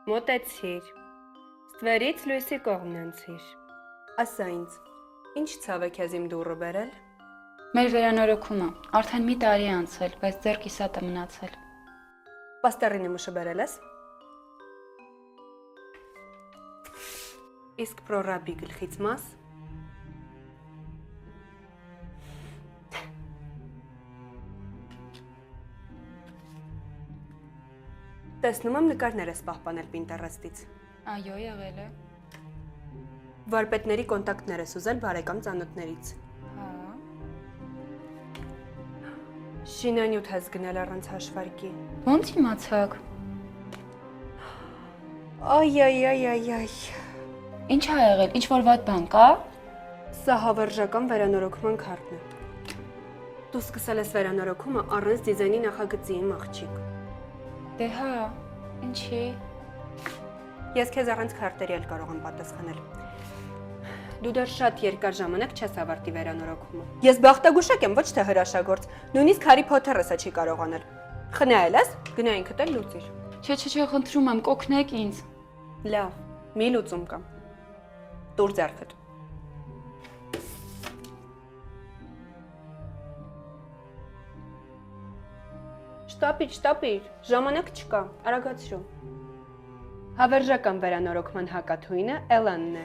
Մոտեցիր, ստվերից լույսի կողմն անցիր, ասա ինձ, ինչ ցավ է քեզ իմ դուռը բերել, Մեր վերանորոգումը, արդեն մի տարի է անցել, բայց ձեր կիսատ է մնացել։ պաստառինի մշը բերել ես, իսկ պրորաբի գլխից մաս, տեսնում եմ նկարներ ես պահպանել Պինտերեստից, Այո, եղել է։ վարպետների կոնտակտներ ես ուզել բարեկամ ծանոթներից, Հա։ շինանյութ ես գնել առանց հաշվարկի, Ոնց իմացաք։ այ, Ինչ ա եղել, ինչ որ վատ բան կա։ սա հավերժական վերանորոգման քարտն է, դու սկսել ես վերանորոգումը առանց դիզայնի նախագծի իմ աղջիկ, Դե հա, ինչի։ ես քեզ առանց քարտերի էլ կարող եմ պատասխանել, դու դեռ շատ երկար ժամանակ չես ավարտի վերանորոգումը, ես բախտագուշակ եմ, ոչ թե հրաշագործ, նույնիսկ Հարի Փոթերը սա չի կարողանել, խնայել ես, գնա ինքդ էլ լուծիր, Չէ, խնդրում եմ, կօգնեք ինձ։ լավ, մի լուծում կա, տուր ձեռքդ, շտապիր, ժամանակ չկա, արագացրու, հավերժական վերանորոգման հակաթույնը Էլանն է,